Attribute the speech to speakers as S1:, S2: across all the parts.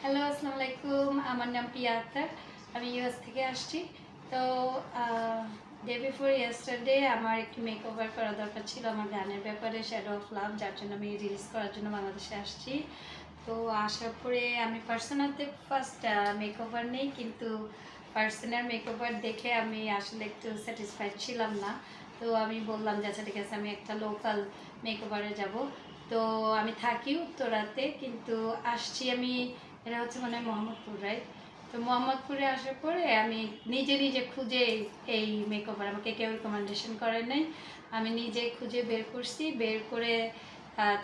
S1: Hello, আসসালামু আলাইকুম। আমার নাম পিয়া আক্তার। আমি ইউএস থেকে আসছি। তো ডে বিফোর ইয়েস্টারডে আমার একটু মেকওভার করা দরকার ছিল আমার গানের ব্যাপারে, শ্যাডো অফ লাভ, যার জন্য আমি রিলিজ করার জন্য বাংলাদেশে আসছি। তো আসার পরে আমি পার্সোনাতে ফার্স্ট মেকওভার নেই, কিন্তু পার্সোনাল মেকওভার দেখে আমি আসলে একটু স্যাটিসফাইড ছিলাম না। তো আমি বললাম যে আচ্ছা ঠিক আছে, আমি একটা লোকাল মেকওভারে যাব। তো আমি থাকি উত্তরাতে, কিন্তু আসছি আমি, এটা হচ্ছে মানে মোহাম্মদপুর, রাইট? তো মোহাম্মদপুরে আসার পরে আমি নিজে নিজে খুঁজে এই মেকওভার, আমাকে কেউ রিকমেন্ডেশন করে নাই, আমি নিজে খুঁজে বের করছি, বের করে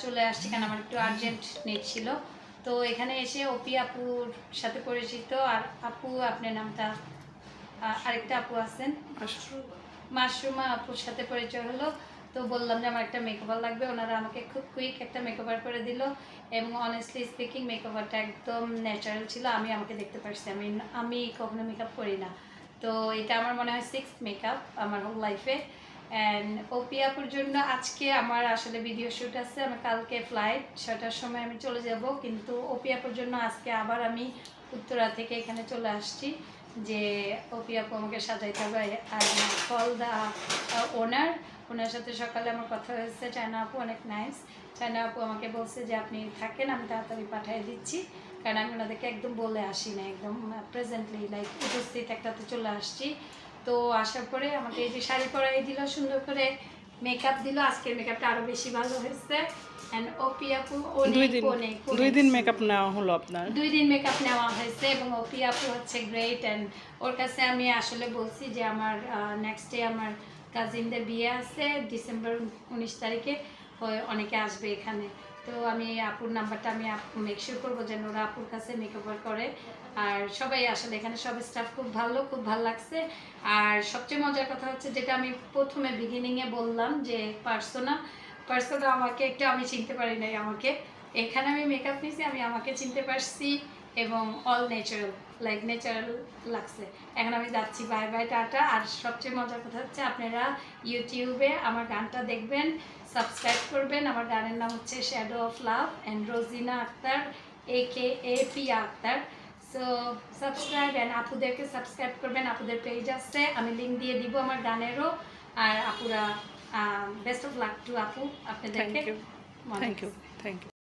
S1: চলে আসছি, কারণ আমার একটু আর্জেন্ট নেট ছিল। তো এখানে এসে অপি আপুর সাথে পরিচিত, আর আপু আপনার নামটা, আরেকটা আপু আছেন মাশরুমা আপুর সাথে পরিচয় হলো। তো বললাম যে আমার একটা মেকওভার লাগবে, ওনারা আমাকে খুব কুইক একটা মেকওভার করে দিল, এবং অনেস্টলি স্পিকিং মেকওভারটা একদম ন্যাচারাল ছিল। আমি আমাকে দেখতে পারছি, আমি কখনো মেকআপ করি না। তো এটা আমার মনে হয় 6th মেকআপ আমার হোল লাইফে। অ্যান্ড ওপি আপুর জন্য আজকে আমার আসলে ভিডিও শ্যুট আছে, আমি কালকে ফ্লাইট 6টার সময় আমি চলে যাব, কিন্তু ওপি আপুর জন্য আজকে আবার আমি উত্তরা থেকে এখানে চলে আসছি, যে ওপি আপু আমাকে সাজাইতে হবে। আর কল দা ওনার সাথে সকালে আমার কথা হয়েছে। চায়না আপু অনেক নাইস। চায়না আপু আমাকে বলছে যে আপনি থাকেন, আমি তাড়াতাড়ি পাঠিয়ে দিচ্ছি, কারণ আমি ওনাদেরকে একদম বলে আসি না, একদম প্রেজেন্টলি লাইক উপস্থিত একটাতে চলে আসছি। তো আসার পরে আমাকে এই যে শাড়ি পরাই দিল, সুন্দর করে মেকআপ দিল। আজকের মেকআপটা আরও বেশি ভালো হয়েছে। অ্যান্ড ওপি আপু
S2: দুই দিন মেকআপ নেওয়া হলো আপনার?
S1: 2 দিন মেকআপ নেওয়া হয়েছে, এবং ওপি আপু হচ্ছে গ্রেট। অ্যান্ড ওর কাছে আমি আসলে বলছি যে আমার নেক্সট ডে আমার কাজিনদের বিয়ে আছে ডিসেম্বর 19 তারিখে, অনেকে আসবে এখানে। তো আমি আপুর নাম্বারটা আমি মেকশিওর করবো যেন ওরা আপুর কাছে মেকওভার করে। আর সবাই আসলে এখানে সব স্টাফ খুব ভালো লাগছে। আর সবচেয়ে মজার কথা হচ্ছে, যেটা আমি প্রথমে বিগিনিংয়ে বললাম, যে পার্সোনা আমাকে একটু, আমি চিনতে পারি নাই আমাকে। এখানে আমি মেকআপ নিয়েছি, আমি আমাকে চিনতে পারছি, এবং অল ন্যাচারাল, লাইক ন্যাচারাল লাগছে। এখন আমি যাচ্ছি, বাই বাই, টাটা। আর সবচেয়ে মজার কথা হচ্ছে, আপনারা ইউটিউবে আমার গানটা দেখবেন, সাবস্ক্রাইব করবেন। আমার গানের নাম হচ্ছে shadow of love and Rozina Akhtar, AKA Piya Akhtar. So subscribe, and আপুদেরকে সাবস্ক্রাইব করবেন, আপুদের পেজ আছে, আমি লিঙ্ক দিয়ে দিব আমার গানেরও। আর আপুরা, বেস্ট অফ লাক টু আপু, আপনাদেরকে।
S2: Thank you.